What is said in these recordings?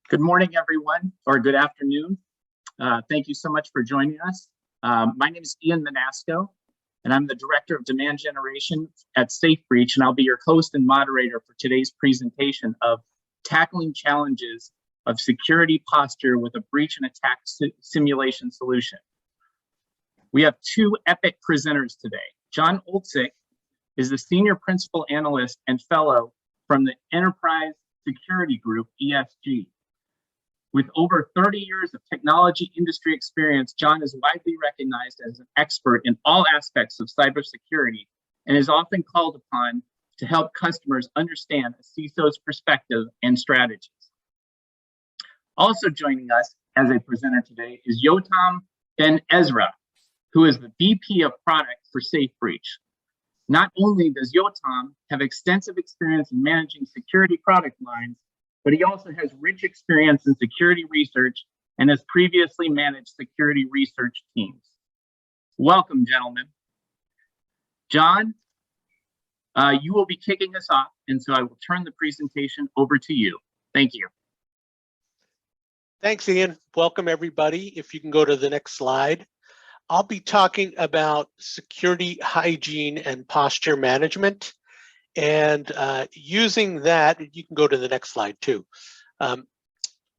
Good morning, everyone, or good afternoon. Thank you so much for joining us. My name is Ian Manasco, and I'm the Director of Demand Generation at SafeBreach, and I'll be your host and moderator for today's presentation of Tackling Challenges of Security Posture with a Breach and Attack Simulation Solution. We have two epic presenters today. John Oltsik is the Senior Principal Analyst and Fellow from the Enterprise Security Group, ESG. With over 30 years of technology industry experience, John is widely recognized as an expert in all aspects of cybersecurity and is often called upon to help customers understand a CISO's perspective and strategies. Also joining us as a presenter today is Yotam and Ezra, who is the VP of Product for SafeBreach. Not only does Yotam have extensive experience in managing security product lines, but he also has rich experience in security research and has previously managed security research teams. Welcome, gentlemen. John, you will be kicking us off, and so I will turn the presentation over to you. Thank you. Thanks, Ian. Welcome, everybody. If you can go to the next slide. I'll be talking about security, hygiene, and posture management. And using that, you can go to the next slide too.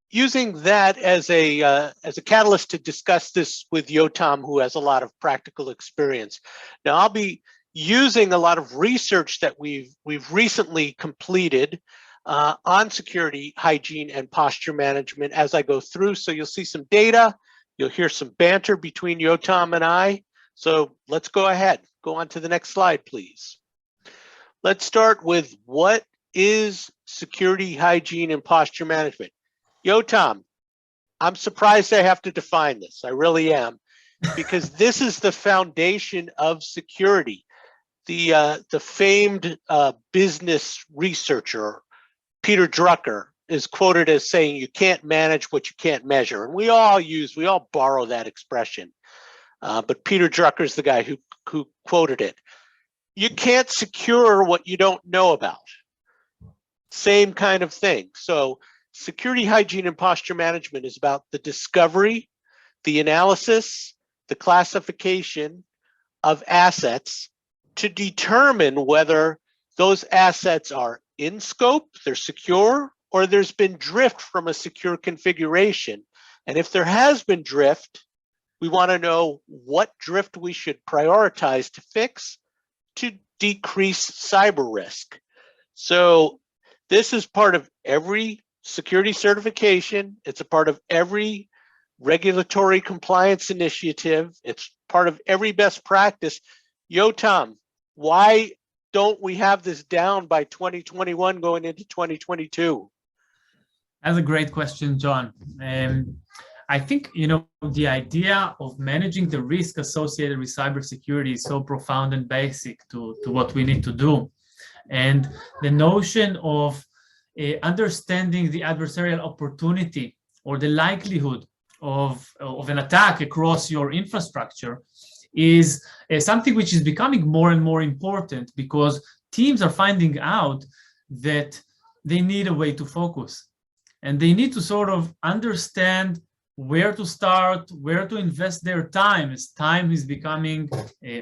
Using that as a catalyst to discuss this with Yotam, who has a lot of practical experience. Now, I'll be using a lot of research that we've recently completed on security, hygiene, and posture management as I go through. So you'll see some data, you'll hear some banter between Yotam and I. So let's go ahead. Go on to the next slide, please. Let's start with what is security, hygiene, and posture management. Yotam, I'm surprised I have to define this. I really am, because this is the foundation of security. The famed business researcher, Peter Drucker, is quoted as saying, you can't manage what you can't measure. And we all borrow that expression. But Peter Drucker is the guy who quoted it. You can't secure what you don't know about. Same kind of thing. So security, hygiene, and posture management is about the discovery, the analysis, the classification of assets to determine whether those assets are in scope, they're secure, or there's been drift from a secure configuration. And if there has been drift, we want to know what drift we should prioritize to fix to decrease cyber risk. So this is part of every security certification. It's a part of every regulatory compliance initiative. It's part of every best practice. Yotam, why don't we have this down by 2021 going into 2022? That's a great question, John. I think, the idea of managing the risk associated with cybersecurity is so profound and basic to what we need to do. And the notion of understanding the adversarial opportunity or the likelihood of an attack across your infrastructure is something which is becoming more and more important, because teams are finding out that they need a way to focus. And they need to sort of understand where to start, where to invest their time, as time is becoming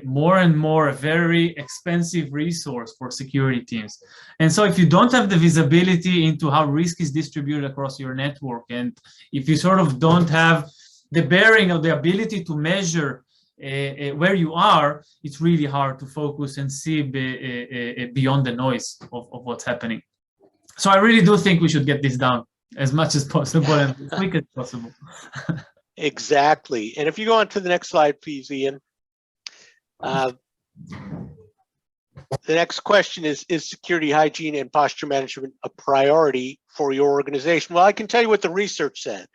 more and more a very expensive resource for security teams. And so if you don't have the visibility into how risk is distributed across your network, and if you sort of don't have the bearing or the ability to measure where you are, it's really hard to focus and see beyond the noise of what's happening. So I really do think we should get this down as much as possible and as quick as possible. Exactly. And if you go on to the next slide, please, Ian. The next question is security, hygiene, and posture management a priority for your organization? Well, I can tell you what the research said.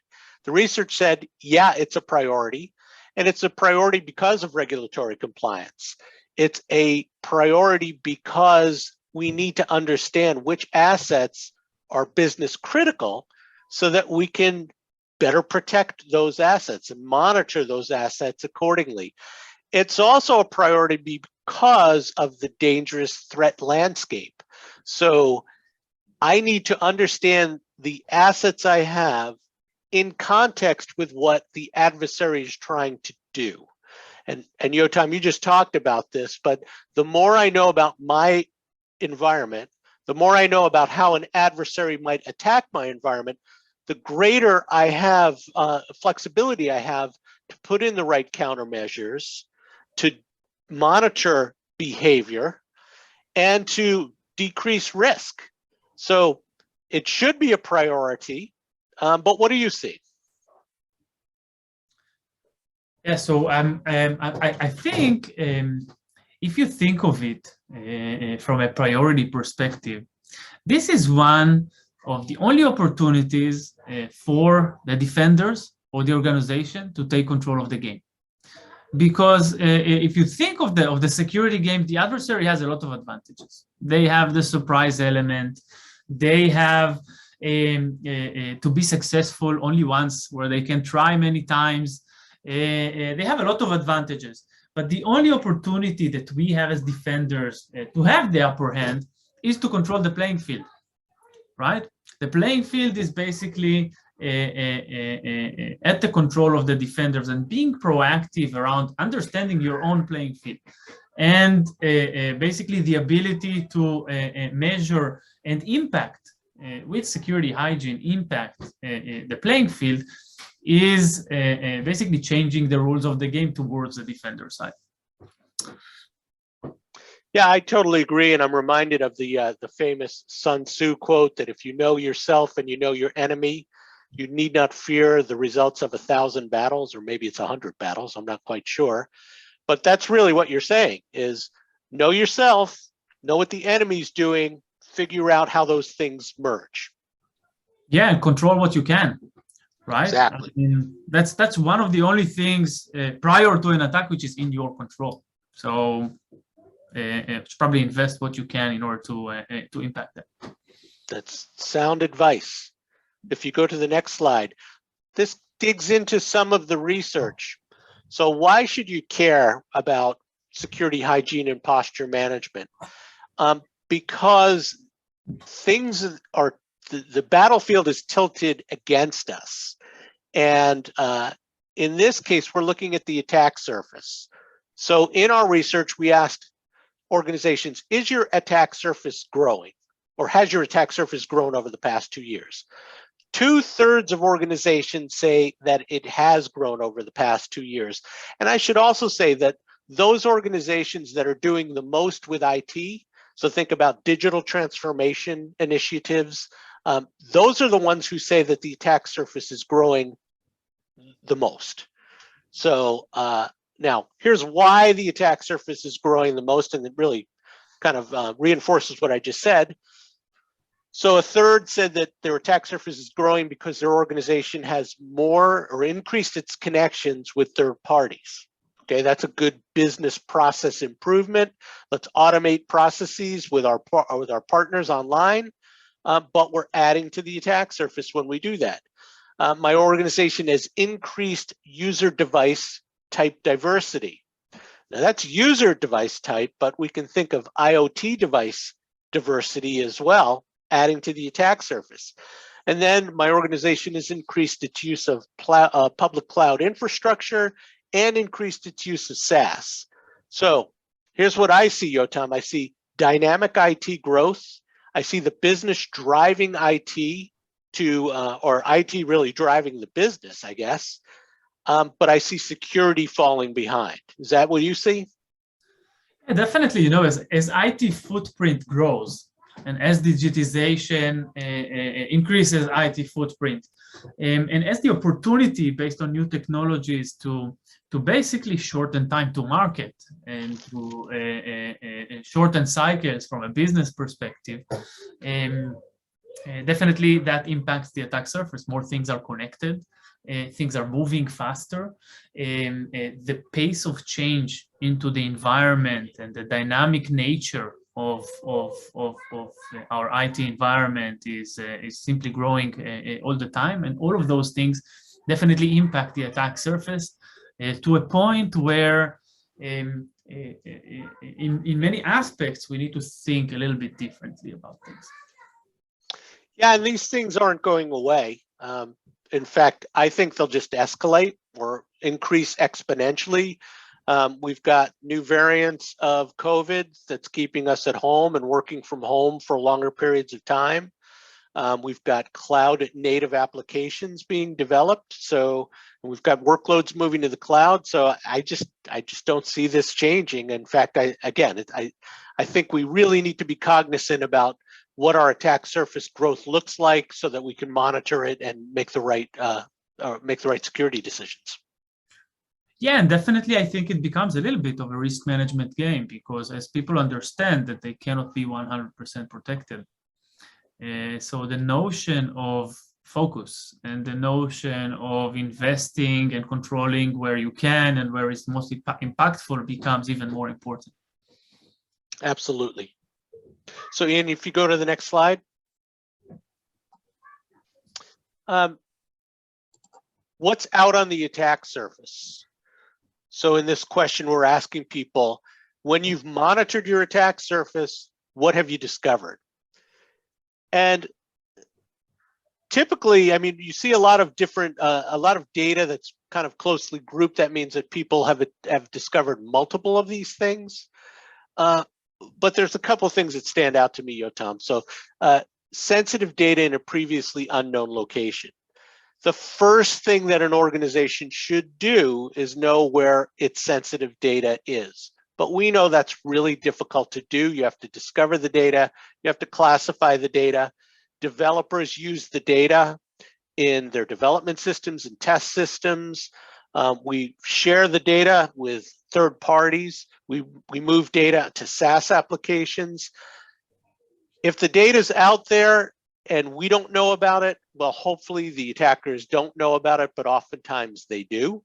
The research said, yeah, it's a priority. And it's a priority because of regulatory compliance. It's a priority because we need to understand which assets are business critical so that we can better protect those assets and monitor those assets accordingly. It's also a priority because of the dangerous threat landscape. So I need to understand the assets I have in context with what the adversary is trying to do. And Yotam, you just talked about this, but the more I know about my environment, the more I know about how an adversary might attack my environment, the greater I have flexibility I have to put in the right countermeasures, to monitor behavior, and to decrease risk. So it should be a priority, but what do you see? Yeah, so I think if you think of it from a priority perspective, this is one of the only opportunities for the defenders or the organization to take control of the game. Because if you think of the security game, the adversary has a lot of advantages. They have the surprise element. They have to be successful only once, where they can try many times. They have a lot of advantages. But the only opportunity that we have as defenders to have the upper hand is to control the playing field, right? The playing field is basically at the control of the defenders, and being proactive around understanding your own playing field, and basically the ability to measure and impact with security hygiene, impact the playing field, is basically changing the rules of the game towards the defender side. Yeah, I totally agree, and I'm reminded of the famous Sun Tzu quote that if you know yourself and you know your enemy, you need not fear the results of 1,000 battles, or maybe it's 100 battles, I'm not quite sure. But that's really what you're saying, is know yourself, know what the enemy's doing, figure out how those things merge. Yeah, and control what you can, right? Exactly. I mean, that's one of the only things prior to an attack which is in your control. So probably invest what you can in order to impact that. That's sound advice. If you go to the next slide, this digs into some of the research. So why should you care about security hygiene and posture management? Because things are, the battlefield is tilted against us. And in this case, we're looking at the attack surface. So in our research, we asked organizations, is your attack surface growing? Or has your attack surface grown over the past 2 years? 2/3 of organizations say that it has grown over the past 2 years. And I should also say that those organizations that are doing the most with IT, so think about digital transformation initiatives, those are the ones who say that the attack surface is growing the most. So now here's why the attack surface is growing the most, and it really kind of reinforces what I just said. So 1/3 said that their attack surface is growing because their organization has more or increased its connections with third parties. Okay, that's a good business process improvement. Let's automate processes with our partners online, but we're adding to the attack surface when we do that. My organization has increased user device type diversity. Now that's user device type, but we can think of IoT device diversity as well, adding to the attack surface. And then my organization has increased its use of public cloud infrastructure and increased its use of SaaS. So here's what I see, Yotam. I see dynamic IT growth. I see the business driving IT to, or IT really driving the business, I guess. But I see security falling behind. Is that what you see? Yeah, definitely, you know, as IT footprint grows, and as digitization increases IT footprint, and as the opportunity based on new technologies to basically shorten time to market and to shorten cycles from a business perspective, definitely that impacts the attack surface. More things are connected, things are moving faster, the pace of change into the environment and the dynamic nature of our IT environment is simply growing all the time, and all of those things definitely impact the attack surface to a point where in many aspects we need to think a little bit differently about things. Yeah, and these things aren't going away. In fact, I think they'll just escalate or increase exponentially. We've got new variants of COVID that's keeping us at home and working from home for longer periods of time. We've got cloud native applications being developed. So we've got workloads moving to the cloud. So I just don't see this changing. In fact, I think we really need to be cognizant about what our attack surface growth looks like so that we can monitor it and make the right security decisions. Yeah, and definitely I think it becomes a little bit of a risk management game, because as people understand that they cannot be 100% protected. So the notion of focus and the notion of investing and controlling where you can and where it's most impactful becomes even more important. Absolutely. So Ian, if you go to the next slide. What's out on the attack surface? So in this question, we're asking people, when you've monitored your attack surface, what have you discovered? And typically, I mean, you see a lot of different, a lot of data that's kind of closely grouped. That means that people have discovered multiple of these things. But there's a couple of things that stand out to me, Yotam. So sensitive data in a previously unknown location. The first thing that an organization should do is know where its sensitive data is. But we know that's really difficult to do. You have to discover the data. You have to classify the data. Developers use the data in their development systems and test systems. We share the data with third parties. We move data to SaaS applications. If the data is out there and we don't know about it, well, hopefully the attackers don't know about it, but oftentimes they do.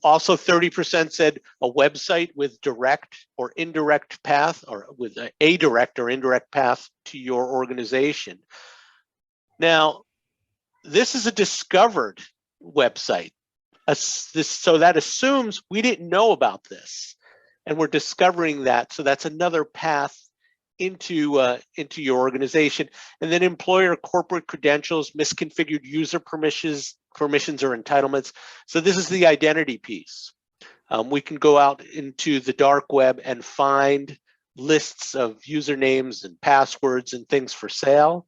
Also, 30% said a website with direct or indirect path, or with a direct or indirect path to your organization. Now, this is a discovered website. So that assumes we didn't know about this, and we're discovering that. So that's another path into your organization. And then employer corporate credentials, misconfigured user permissions or entitlements. So this is the identity piece. We can go out into the dark web and find lists of usernames and passwords and things for sale.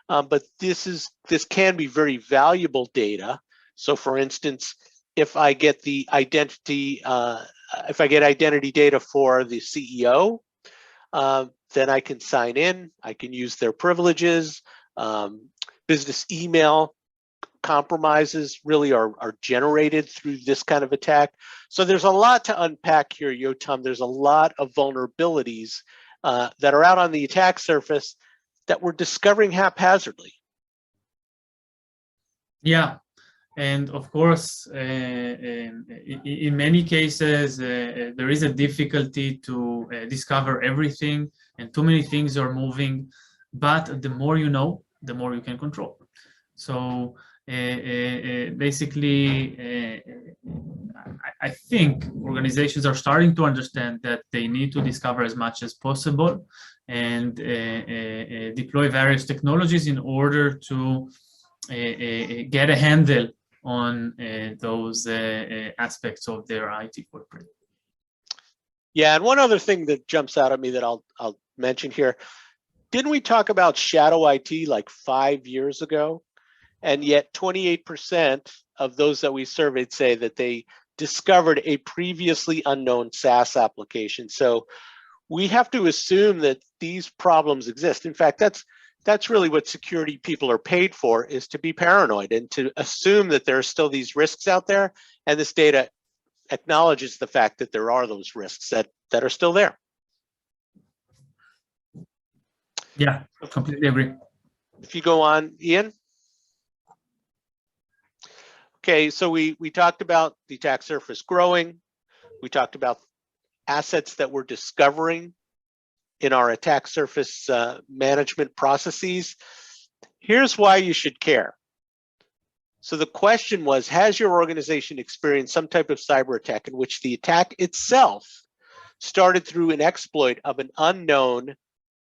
But this can be very valuable data. So for instance, if I get the identity, identity data for the CEO, then I can sign in, I can use their privileges. Business email compromises really are generated through this kind of attack. So there's a lot to unpack here, Yotam. There's a lot of vulnerabilities that are out on the attack surface that we're discovering haphazardly. Yeah, and of course, in many cases, there is a difficulty to discover everything, and too many things are moving. But the more you know, the more you can control. So basically, I think organizations are starting to understand that they need to discover as much as possible and deploy various technologies in order to get a handle on those aspects of their IT footprint. Yeah, and one other thing that jumps out at me that I'll mention here, didn't we talk about shadow IT like 5 years ago? And yet 28% of those that we surveyed say that they discovered a previously unknown SaaS application. So we have to assume that these problems exist. In fact, that's really what security people are paid for, is to be paranoid and to assume that there are still these risks out there. And this data acknowledges the fact that there are those risks that are still there. Yeah, completely agree. If you go on, Ian. Okay, so we talked about the attack surface growing. We talked about assets that we're discovering in our attack surface management processes. Here's why you should care. So the question was, has your organization experienced some type of cyber attack in which the attack itself started through an exploit of an unknown,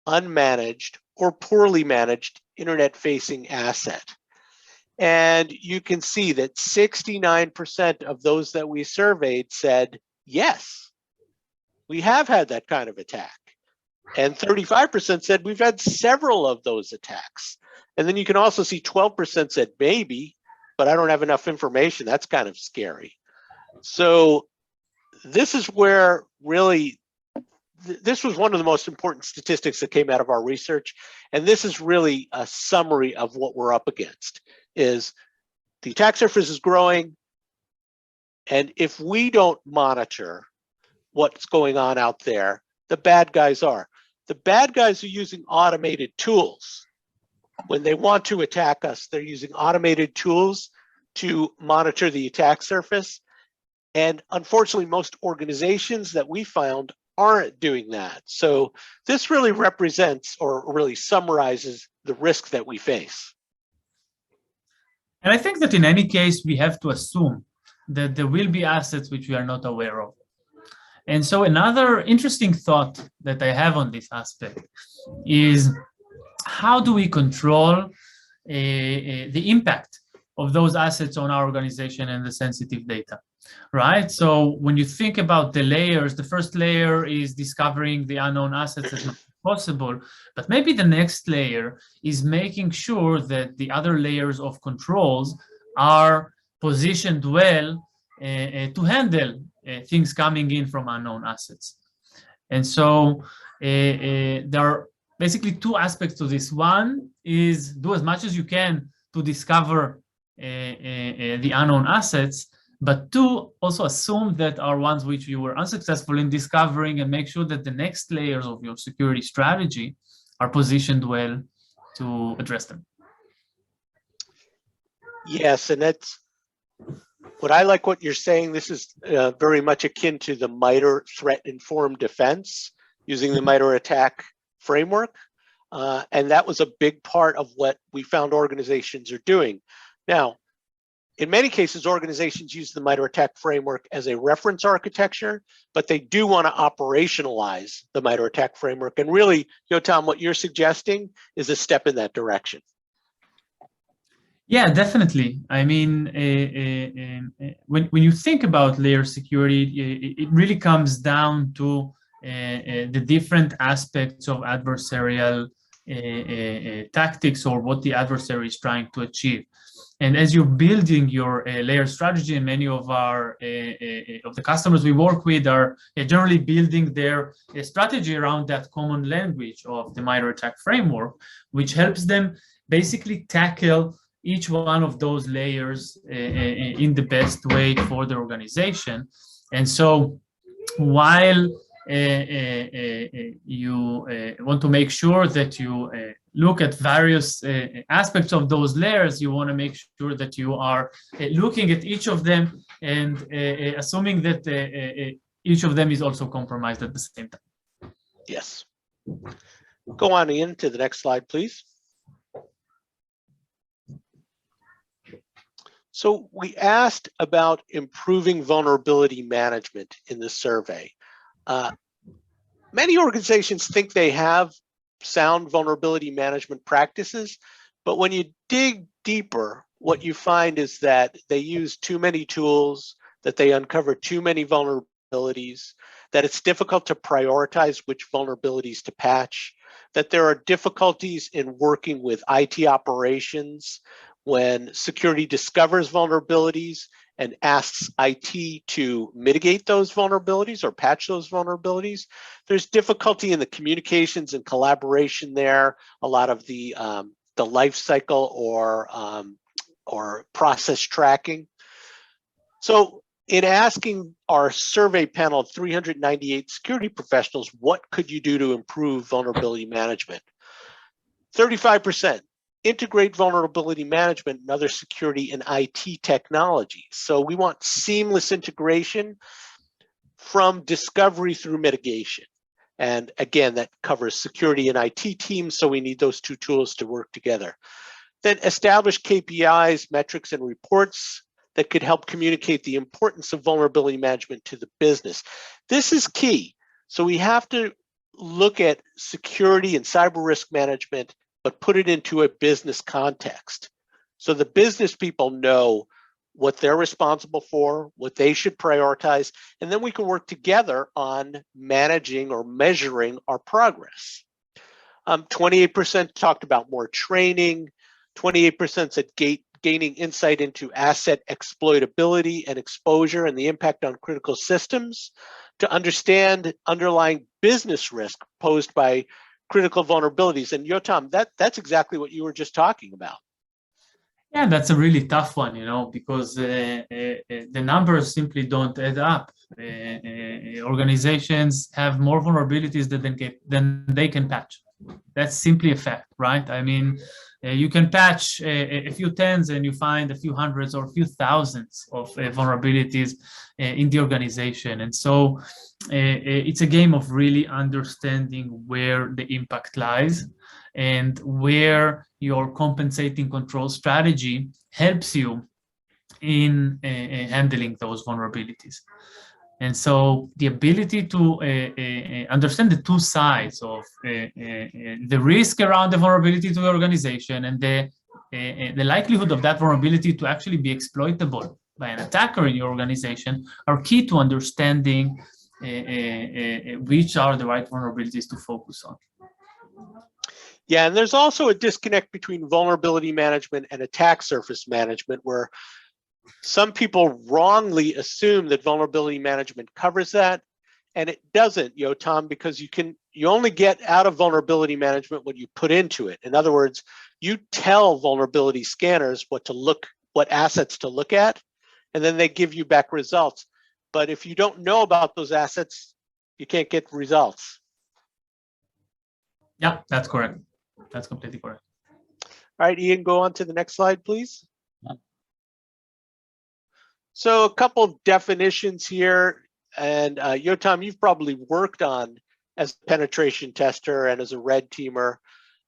unmanaged, or poorly managed internet-facing asset. And you can see that 69% of those that we surveyed said, yes, we have had that kind of attack. And 35% said we've had several of those attacks. And then you can also see 12% said maybe, but I don't have enough information. That's kind of scary. So this is where really, this was one of the most important statistics that came out of our research. And this is really a summary of what we're up against, is the attack surface is growing. And if we don't monitor what's going on out there, the bad guys are. The bad guys are using automated tools. When they want to attack us, they're using automated tools to monitor the attack surface. And unfortunately, most organizations that we found aren't doing that. So this really represents or really summarizes the risk that we face. And I think that in any case, we have to assume that there will be assets which we are not aware of. And so another interesting thought that I have on this aspect is, how do we control the impact of those assets on our organization and the sensitive data, right? So when you think about the layers, the first layer is discovering the unknown assets as much as possible, but maybe the next layer is making sure that the other layers of controls are positioned well to handle things coming in from unknown assets. And so there are basically two aspects to this. One is do as much as you can to discover the unknown assets, but two, also assume that are ones which you were unsuccessful in discovering, and make sure that the next layers of your security strategy are positioned well to address them. Yes, and that's what I like what you're saying. This is very much akin to the MITRE threat-informed defense, using the MITRE attack framework. And that was a big part of what we found organizations are doing. Now, in many cases, organizations use the MITRE attack framework as a reference architecture, but they do want to operationalize the MITRE attack framework. And really, Yotam, what you're suggesting is a step in that direction. Yeah, definitely. I mean, when you think about layer security, it really comes down to the different aspects of adversarial tactics, or what the adversary is trying to achieve. And as you're building your layer strategy, and many of our of the customers we work with are generally building their strategy around that common language of the MITRE attack framework, which helps them basically tackle each one of those layers in the best way for the organization. And so while you want to make sure that you look at various aspects of those layers, you want to make sure that you are looking at each of them and assuming that each of them is also compromised at the same time. Yes. Go on in to the next slide, please. So we asked about improving vulnerability management in the survey. Many organizations think they have sound vulnerability management practices, but when you dig deeper, what you find is that they use too many tools, that they uncover too many vulnerabilities, that it's difficult to prioritize which vulnerabilities to patch, that there are difficulties in working with IT operations when security discovers vulnerabilities and asks IT to mitigate those vulnerabilities or patch those vulnerabilities. There's difficulty in the communications and collaboration there, a lot of the life cycle or process tracking. So in asking our survey panel of 398 security professionals, what could you do to improve vulnerability management? 35%. Integrate vulnerability management and other security and IT technologies. So we want seamless integration from discovery through mitigation. And again, that covers security and IT teams, so we need those two tools to work together. Then establish KPIs, metrics, and reports that could help communicate the importance of vulnerability management to the business. This is key. So we have to look at security and cyber risk management but put it into a business context. So the business people know what they're responsible for, what they should prioritize, and then we can work together on managing or measuring our progress. 28% talked about more training, 28% said gaining insight into asset exploitability and exposure and the impact on critical systems to understand underlying business risk posed by critical vulnerabilities. And Yotam, that's exactly what you were just talking about. Yeah, that's a really tough one, because the numbers simply don't add up. Organizations have more vulnerabilities than they can patch. That's simply a fact, right? I mean, you can patch a few tens and you find a few hundreds or a few thousands of vulnerabilities in the organization. And so it's a game of really understanding where the impact lies and where your compensating control strategy helps you in handling those vulnerabilities. And so the ability to understand the two sides of the risk around the vulnerability to the organization and the likelihood of that vulnerability to actually be exploitable by an attacker in your organization are key to understanding which are the right vulnerabilities to focus on. Yeah, and there's also a disconnect between vulnerability management and attack surface management, where some people wrongly assume that vulnerability management covers that, and it doesn't, Yotam, because you only get out of vulnerability management what you put into it. In other words, you tell vulnerability scanners what assets to look at, and then they give you back results. But if you don't know about those assets, you can't get results. Yeah, that's correct. That's completely correct. All right, Ian, go on to the next slide, please. So a couple of definitions here, and Yotam, you've probably worked on as a penetration tester and as a red teamer,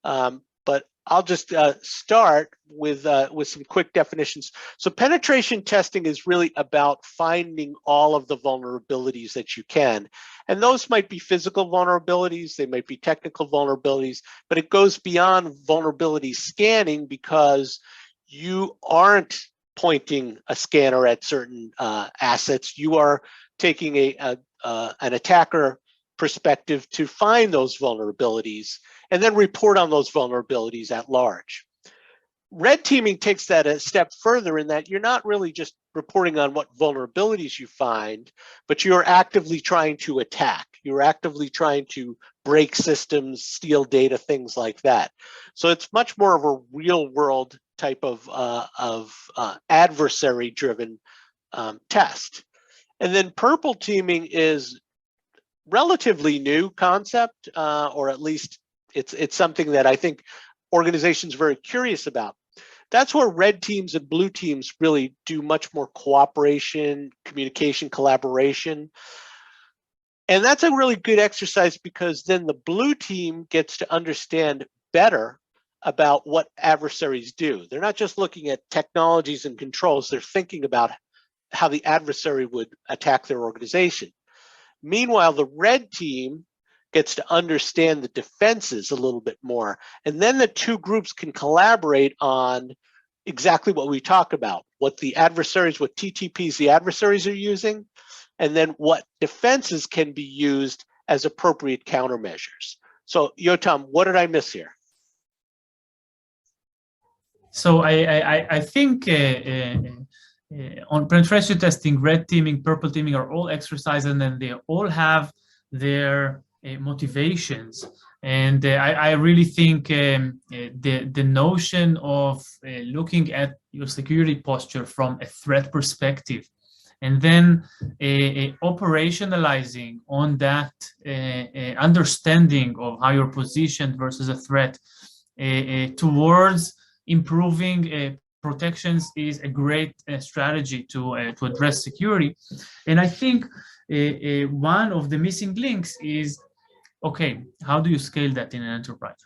but I'll just start with some quick definitions. So penetration testing is really about finding all of the vulnerabilities that you can. And those might be physical vulnerabilities, they might be technical vulnerabilities, but it goes beyond vulnerability scanning because you aren't pointing a scanner at certain assets. You are taking an attacker perspective to find those vulnerabilities and then report on those vulnerabilities at large. Red teaming takes that a step further in that you're not really just reporting on what vulnerabilities you find, but you're actively trying to attack. You're actively trying to break systems, steal data, things like that. So it's much more of a real world type of adversary-driven test. And then purple teaming is relatively new concept, or at least it's something that I think organizations are very curious about. That's where red teams and blue teams really do much more cooperation, communication, collaboration. And that's a really good exercise because then the blue team gets to understand better about what adversaries do. They're not just looking at technologies and controls, they're thinking about how the adversary would attack their organization. Meanwhile, the red team gets to understand the defenses a little bit more. And then the two groups can collaborate on exactly what we talk about, what the adversaries, what TTPs the adversaries are using, and then what defenses can be used as appropriate countermeasures. So Yotam, what did I miss here? So I think on penetration testing, red teaming, purple teaming are all exercises, and then they all have their motivations. And I really think the notion of looking at your security posture from a threat perspective, and then operationalizing on that understanding of how you're positioned versus a threat towards improving protections is a great strategy to address security. And I think one of the missing links is, okay, how do you scale that in an enterprise?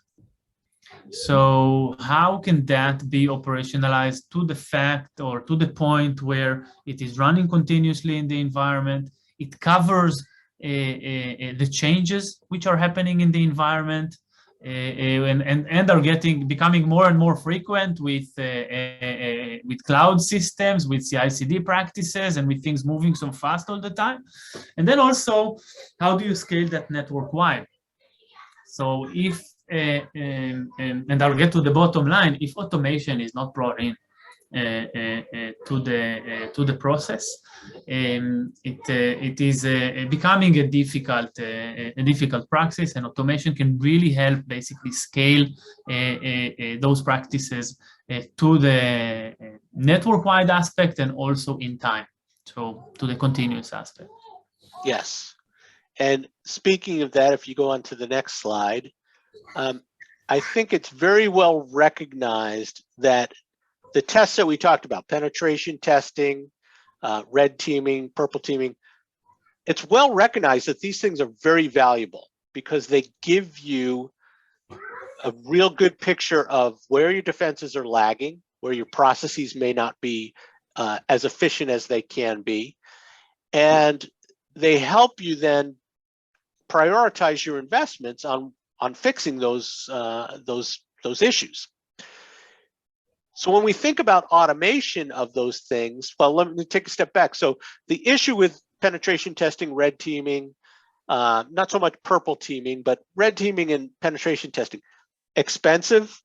So how can that be operationalized to the fact or to the point where it is running continuously in the environment? It covers the changes which are happening in the environment. and are becoming more and more frequent with cloud systems, with CI/CD practices, and with things moving so fast all the time. And then also, how do you scale that network wide? So if and I'll get to the bottom line, if automation is not brought in to the process, it is becoming a difficult practice, and automation can really help basically scale those practices to the network-wide aspect and also in time, so to the continuous aspect. Yes. And speaking of that, if you go on to the next slide, I think it's very well recognized that the tests that we talked about, penetration testing, red teaming, purple teaming, it's well recognized that these things are very valuable because they give you a real good picture of where your defenses are lagging, where your processes may not be as efficient as they can be. And they help you then prioritize your investments on fixing those issues. So when we think about automation of those things, well, let me take a step back. So the issue with penetration testing, red teaming, not so much purple teaming, but red teaming and penetration testing, expensive,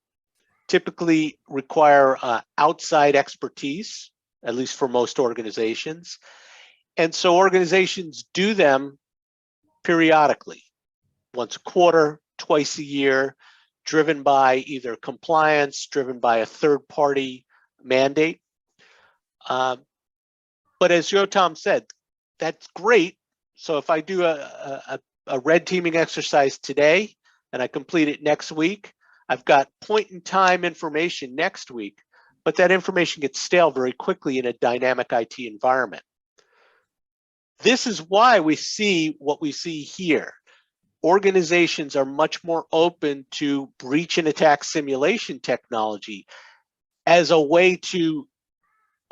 typically require outside expertise, at least for most organizations. And so organizations do them periodically, once a quarter, twice a year, driven by either compliance, driven by a third-party mandate. But as Yotam said, that's great. So if I do a red teaming exercise today and I complete it next week, I've got point-in-time information next week, but that information gets stale very quickly in a dynamic IT environment. This is why we see what we see here. Organizations are much more open to breach and attack simulation technology as a way to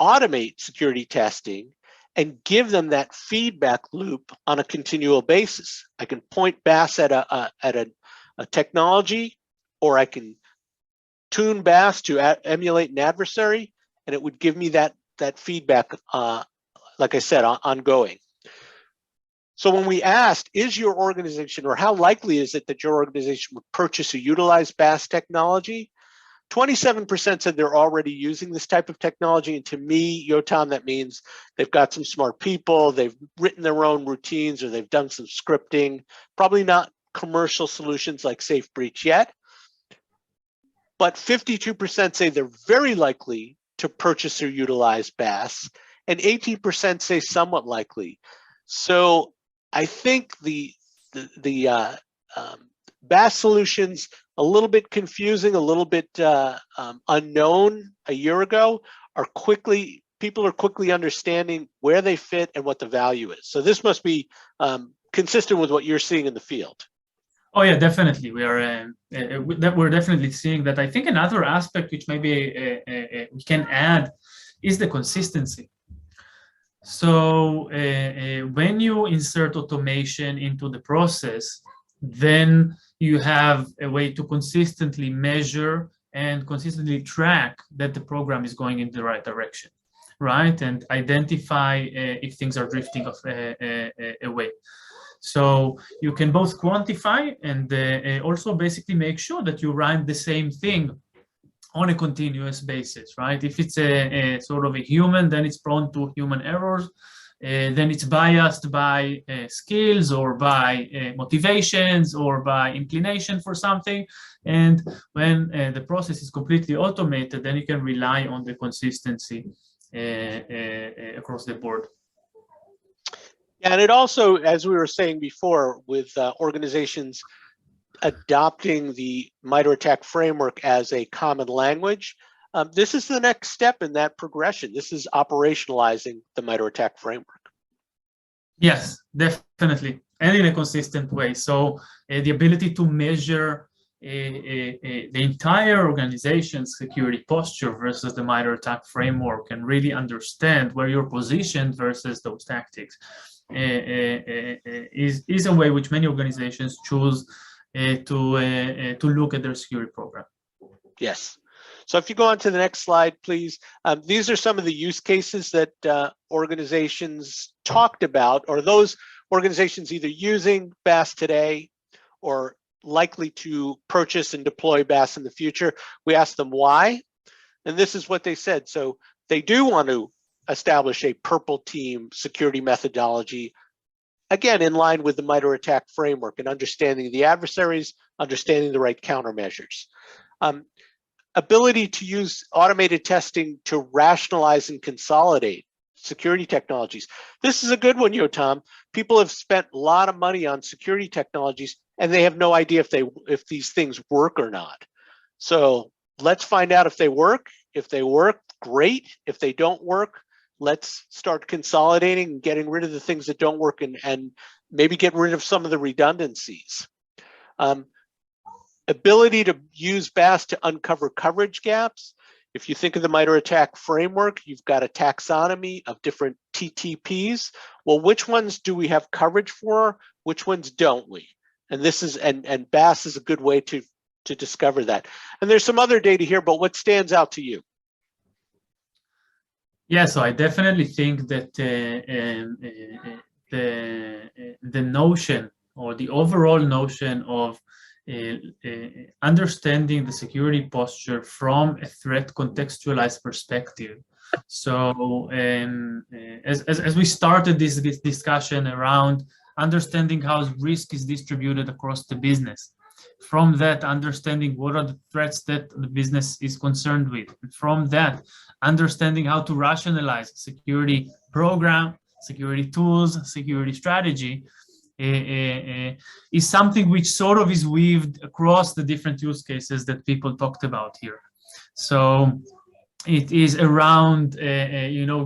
automate security testing and give them that feedback loop on a continual basis. I can point BAS at a technology, or I can tune BAS to emulate an adversary, and it would give me that feedback, like I said, ongoing. So when we asked, is your organization, or how likely is it that your organization would purchase or utilize BAS technology? 27% said they're already using this type of technology. And to me, Yotam, that means they've got some smart people, they've written their own routines, or they've done some scripting, probably not commercial solutions like SafeBreach yet. But 52% say they're very likely to purchase or utilize BAS, and 18% say somewhat likely. So I think the BAS solutions a little bit confusing, a little bit unknown a year ago, people are quickly understanding where they fit and what the value is. So this must be consistent with what you're seeing in the field. Oh yeah, definitely. We're definitely seeing that. I think another aspect which maybe we can add is the consistency. So when you insert automation into the process, then you have a way to consistently measure and consistently track that the program is going in the right direction, right? And identify if things are drifting away. So you can both quantify and also basically make sure that you run the same thing on a continuous basis, right? If it's a sort of a human, then it's prone to human errors. Then it's biased by skills or by motivations or by inclination for something. And when the process is completely automated, then you can rely on the consistency across the board. Yeah, and it also, as we were saying before, with organizations adopting the MIBR attack framework as a common language, this is the next step in that progression. This is operationalizing the MIBR attack framework. Yes, definitely, and in a consistent way. So the ability to measure the entire organization's security posture versus the MIBR attack framework and really understand where you're positioned versus those tactics is a way which many organizations choose to look at their security program. Yes. So if you go on to the next slide, please. These are some of the use cases that organizations talked about, or those organizations either using BAS today or likely to purchase and deploy BAS in the future. We asked them why, and this is what they said. So they do want to establish a purple team security methodology, again, in line with the MITRE ATT&CK framework and understanding the adversaries, understanding the right countermeasures. Ability to use automated testing to rationalize and consolidate security technologies. This is a good one, Yotam. People have spent a lot of money on security technologies and they have no idea if these things work or not. So let's find out if they work. If they work, great. If they don't work, let's start consolidating and getting rid of the things that don't work and maybe get rid of some of the redundancies. Ability to use BAS to uncover coverage gaps. If you think of the MITRE ATT&CK framework, you've got a taxonomy of different TTPs. Well, which ones do we have coverage for? Which ones don't we? And this is and BAS is a good way to discover that. And there's some other data here, but what stands out to you? Yeah, so I definitely think that the notion or the overall notion of understanding the security posture from a threat contextualized perspective. So as we started this discussion around understanding how risk is distributed across the business, from that understanding what are the threats that the business is concerned with, and from that understanding how to rationalize security program, security tools, security strategy, is something which sort of is weaved across the different use cases that people talked about here. So it is around,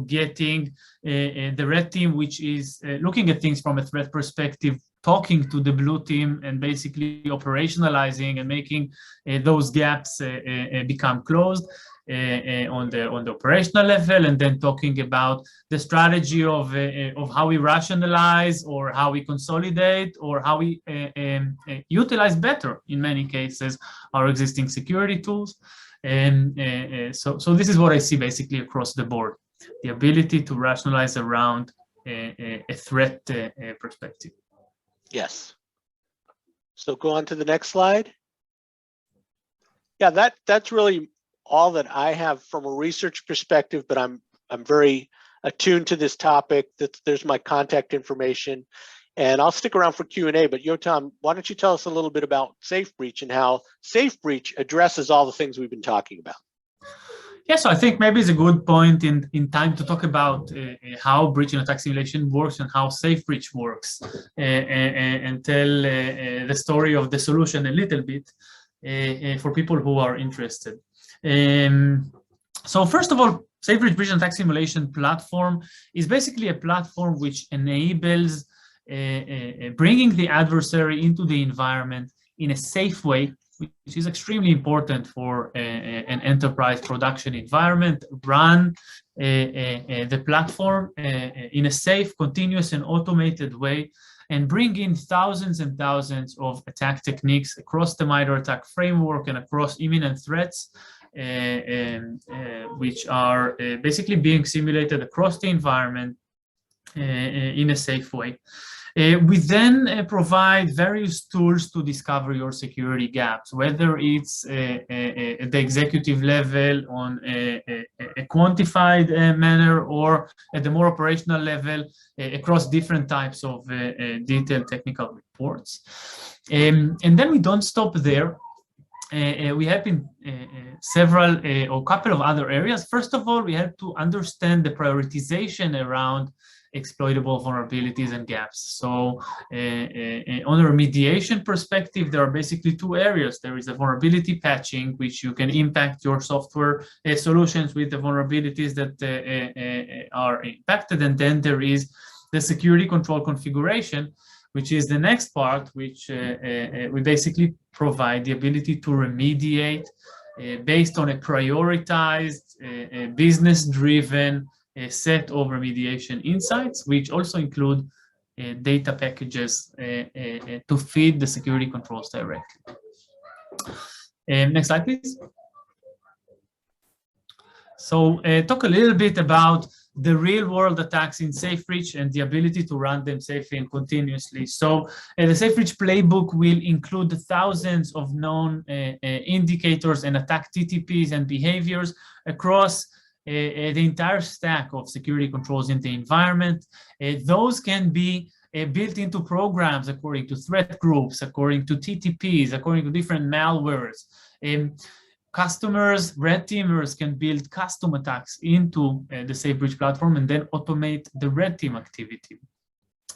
getting the red team, which is looking at things from a threat perspective, talking to the blue team and basically operationalizing and making those gaps become closed. On the operational level, and then talking about the strategy of how we rationalize or how we consolidate or how we utilize better, in many cases, our existing security tools. And so this is what I see basically across the board, the ability to rationalize around a threat perspective. Yes. So go on to the next slide. Yeah, that's really all that I have from a research perspective, but I'm very attuned to this topic. There's my contact information, and I'll stick around for Q&A. But Yotam, why don't you tell us a little bit about SafeBreach and how SafeBreach addresses all the things we've been talking about? Yeah, so I think maybe it's a good point in time to talk about how breach and attack simulation works and how SafeBreach works, and tell the story of the solution a little bit for people who are interested. So first of all, SafeBreach breach and attack simulation platform is basically a platform which enables bringing the adversary into the environment in a safe way, which is extremely important for an enterprise production environment. Run the platform in a safe, continuous, and automated way, and bring in thousands and thousands of attack techniques across the MITRE ATT&CK framework and across imminent threats, which are basically being simulated across the environment in a safe way. We then provide various tools to discover your security gaps, whether it's at the executive level on a quantified manner or at the more operational level across different types of detailed technical reports. And then we don't stop there. We help in several or couple of other areas. First of all, we help to understand the prioritization around exploitable vulnerabilities and gaps. So on a remediation perspective, there are basically two areas. There is a vulnerability patching, which you can impact your software solutions with the vulnerabilities that are impacted. And then there is the security control configuration, which is the next part, which we basically provide the ability to remediate based on a prioritized, business-driven set of remediation insights, which also include data packages to feed the security controls directly. Next slide, please. So talk a little bit about the real-world attacks in SafeBreach and the ability to run them safely and continuously. So the SafeBreach playbook will include thousands of known indicators and attack TTPs and behaviors across the entire stack of security controls in the environment. Those can be built into programs according to threat groups, according to TTPs, according to different malwares. Customers, red teamers can build custom attacks into the SafeBreach platform and then automate the red team activity.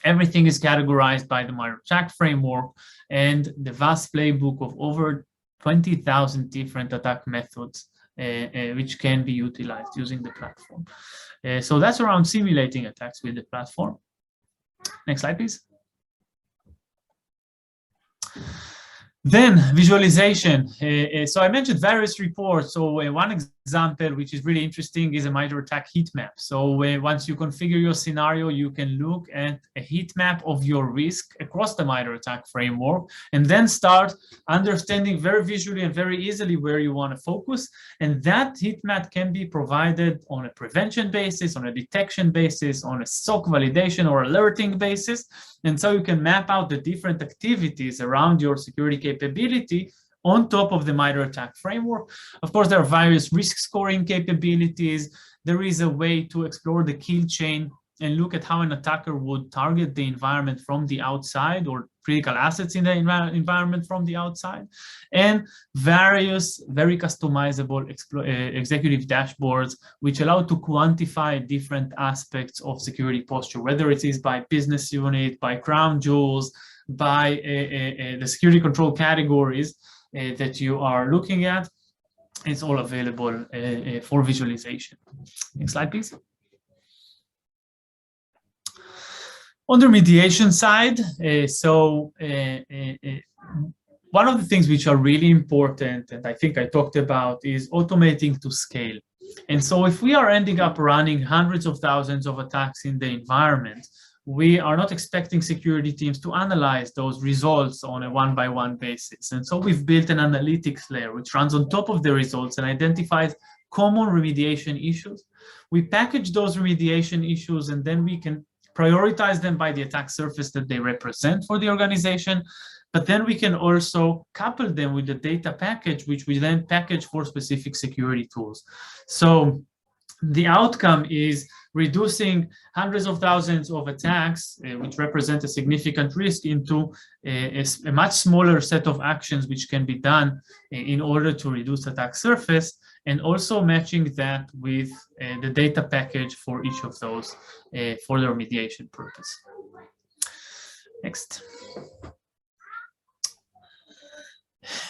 Everything is categorized by the MIBR attack framework and the vast playbook of over 20,000 different attack methods which can be utilized using the platform. So that's around simulating attacks with the platform. Next slide, please. Then visualization. So I mentioned various reports. So one example, which is really interesting, is a MIBR attack heat map. So once you configure your scenario, you can look at a heat map of your risk across the MIBR attack framework, and then start understanding very visually and very easily where you want to focus. And that heat map can be provided on a prevention basis, on a detection basis, on a SOC validation or alerting basis. And so you can map out the different activities around your security capability on top of the MIBR attack framework. Of course, there are various risk scoring capabilities. There is a way to explore the kill chain and look at how an attacker would target the environment from the outside or critical assets in the environment from the outside, and various very customizable executive dashboards which allow to quantify different aspects of security posture, whether it is by business unit, by crown jewels, by the security control categories that you are looking at. It's all available for visualization. Next slide, please. On the remediation side, one of the things which are really important, and I think I talked about, is automating to scale. And so if we are ending up running hundreds of thousands of attacks in the environment, we are not expecting security teams to analyze those results on a one-by-one basis. And so we've built an analytics layer which runs on top of the results and identifies common remediation issues. We package those remediation issues, and then we can prioritize them by the attack surface that they represent for the organization. But then we can also couple them with the data package, which we then package for specific security tools. So the outcome is reducing hundreds of thousands of attacks, which represent a significant risk, into a much smaller set of actions which can be done in order to reduce attack surface, and also matching that with the data package for each of those for the remediation purpose. Next.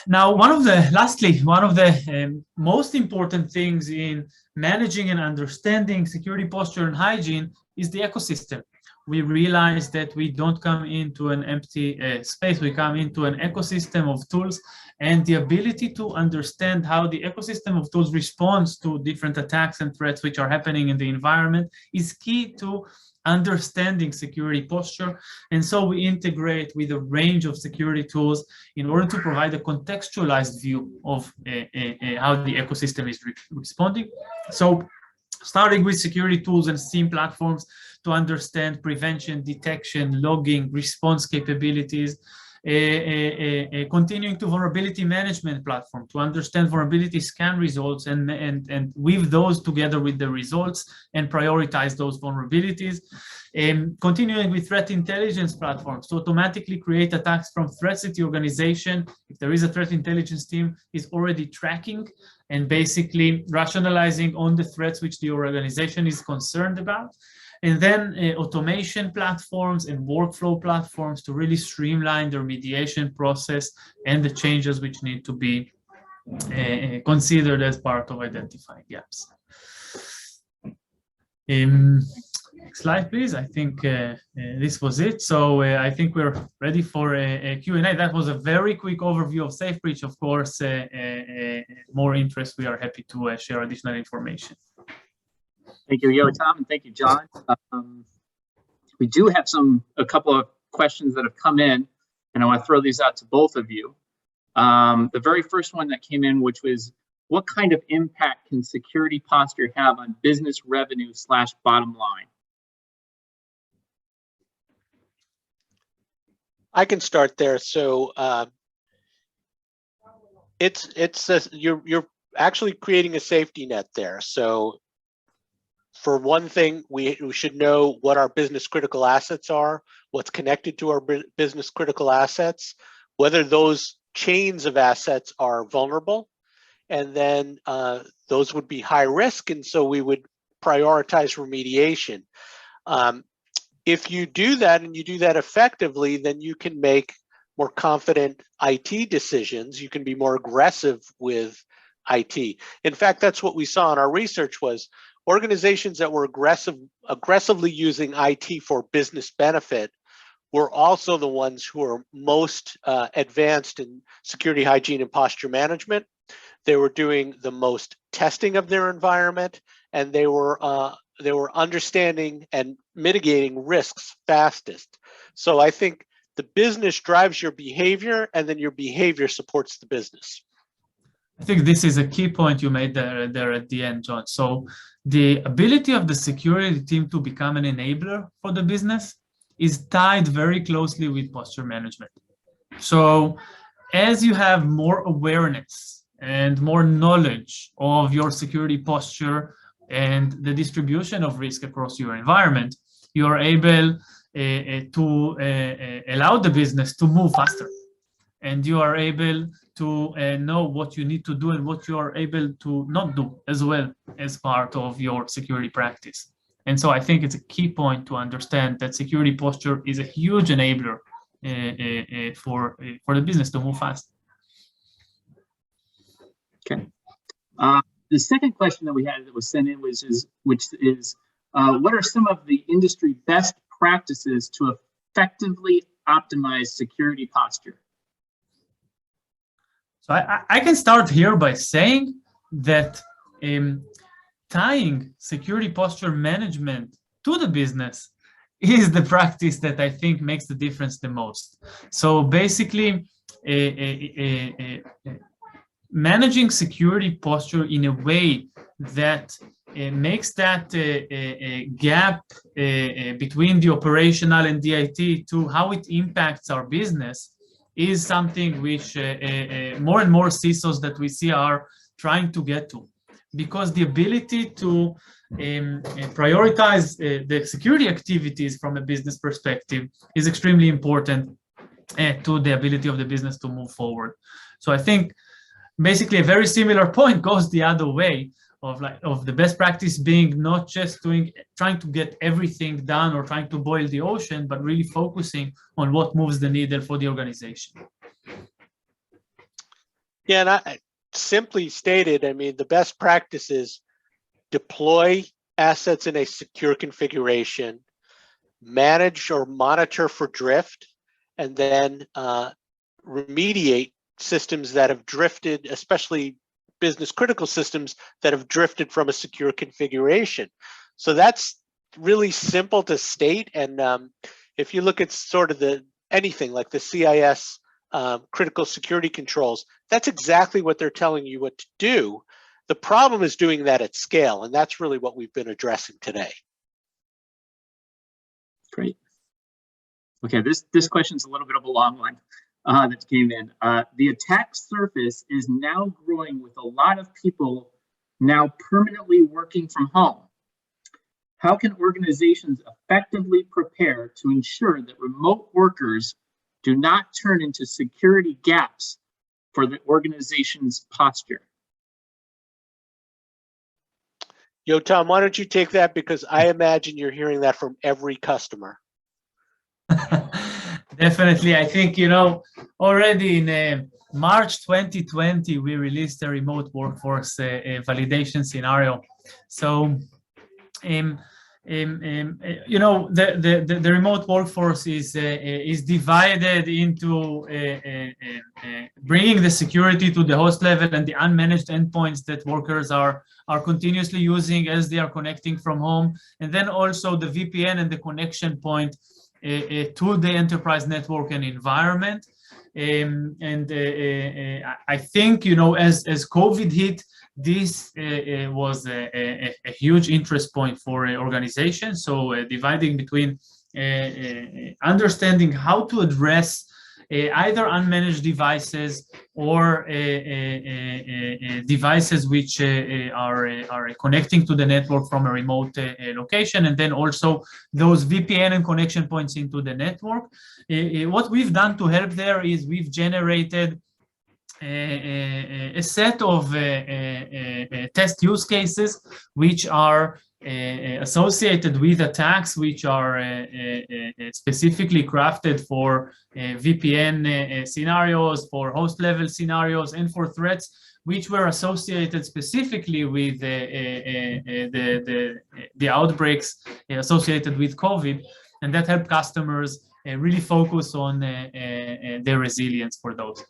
Now, lastly, one of the most important things in managing and understanding security posture and hygiene is the ecosystem. We realize that we don't come into an empty space, we come into an ecosystem of tools, and the ability to understand how the ecosystem of tools responds to different attacks and threats which are happening in the environment is key to understanding security posture. And so we integrate with a range of security tools in order to provide a contextualized view of how the ecosystem is responding. So starting with security tools and SIEM platforms to understand prevention, detection, logging, response capabilities, continuing to vulnerability management platform to understand vulnerability scan results and weave those together with the results and prioritize those vulnerabilities. Continuing with threat intelligence platforms to automatically create attacks from threats that the organization, if there is a threat intelligence team, is already tracking, and basically rationalizing on the threats which the organization is concerned about. And then automation platforms and workflow platforms to really streamline the remediation process and the changes which need to be considered as part of identifying gaps. Next slide, please. I think this was it. So I think we're ready for a Q&A. That was a very quick overview of SafeBreach. Of course, more interest, we are happy to share additional information. Thank you, Yotam, and thank you, John. We do have a couple of questions that have come in, and I want to throw these out to both of you. The very first one that came in, which was, what kind of impact can security posture have on business revenue / bottom line? I can start there. So you're actually creating a safety net there. So for one thing, we should know what our business critical assets are, what's connected to our business critical assets, whether those chains of assets are vulnerable, and then those would be high risk, and so we would prioritize remediation. If you do that and you do that effectively, then you can make more confident IT decisions. You can be more aggressive with IT. In fact, that's what we saw in our research was organizations that were aggressively using IT for business benefit were also the ones who are most advanced in security, hygiene, and posture management. They were doing the most testing of their environment, and they were understanding and mitigating risks fastest. So I think the business drives your behavior, and then your behavior supports the business. I think this is a key point you made there at the end, John. So the ability of the security team to become an enabler for the business is tied very closely with posture management. So as you have more awareness and more knowledge of your security posture and the distribution of risk across your environment, you are able to allow the business to move faster. And you are able to know what you need to do and what you are able to not do as well as part of your security practice. And so I think it's a key point to understand that security posture is a huge enabler for the business to move fast. Okay. The second question that we had that was sent in was what are some of the industry best practices to effectively optimize security posture? So I can start here by saying that tying security posture management to the business is the practice that I think makes the difference the most. So basically, managing security posture in a way that makes that gap between the operational and the IT to how it impacts our business is something which more and more CISOs that we see are trying to get to, because the ability to prioritize the security activities from a business perspective is extremely important to the ability of the business to move forward. So I think basically a very similar point goes the other way of the best practice being not just trying to get everything done or trying to boil the ocean, but really focusing on what moves the needle for the organization. Yeah, and I simply stated, I mean, the best practice is deploy assets in a secure configuration, manage or monitor for drift, and then remediate systems that have drifted, especially business critical systems that have drifted from a secure configuration. So that's really simple to state. And if you look at sort of anything like the CIS critical security controls, that's exactly what they're telling you what to do. The problem is doing that at scale, and that's really what we've been addressing today. Great. Okay, this question is a little bit of a long one that came in. The attack surface is now growing with a lot of people now permanently working from home. How can organizations effectively prepare to ensure that remote workers do not turn into security gaps for the organization's posture? Yotam, why don't you take that? Because I imagine you're hearing that from every customer. Definitely. I think, already in March 2020, we released a remote workforce validation scenario. So you know, the remote workforce is divided into bringing the security to the host level and the unmanaged endpoints that workers are continuously using as they are connecting from home, and then also the VPN and the connection point to the enterprise network and environment. I think, you know, as COVID hit, this was a huge interest point for organizations. So dividing between understanding how to address either unmanaged devices or devices which are connecting to the network from a remote location, and then also those VPN and connection points into the network. What we've done to help there is we've generated a set of test use cases which are associated with attacks which are specifically crafted for VPN scenarios, for host level scenarios, and for threats which were associated specifically with the outbreaks associated with COVID, and that helped customers really focus on their resilience for those.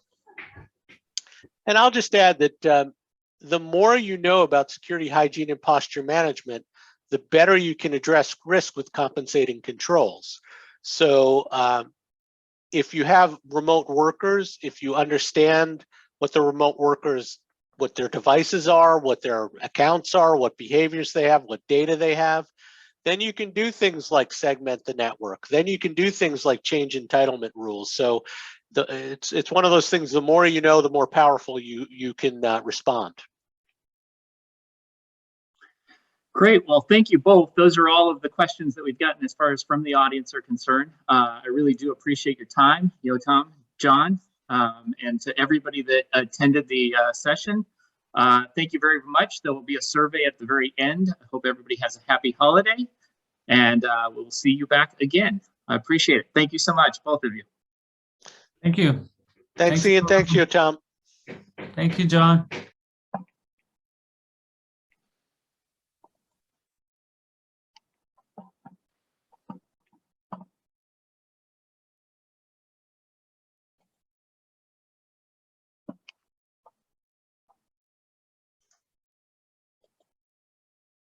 And I'll just add that the more you know about security, hygiene, and posture management, the better you can address risk with compensating controls. So if you have remote workers, if you understand what the remote workers, what their devices are, what their accounts are, what behaviors they have, what data they have, then you can do things like segment the network. Then you can do things like change entitlement rules. So it's one of those things, the more you know, the more powerful you can respond. Great. Well, thank you both. Those are all of the questions that we've gotten as far as from the audience are concerned. I really do appreciate your time, Yotam, John, and to everybody that attended the session. Thank you very much. There will be a survey at the very end. I hope everybody has a happy holiday, and we'll see you back again. I appreciate it. Thank you so much, both of you. Thank you. Thanks, Ian. Thanks, Yotam. Thank you, John.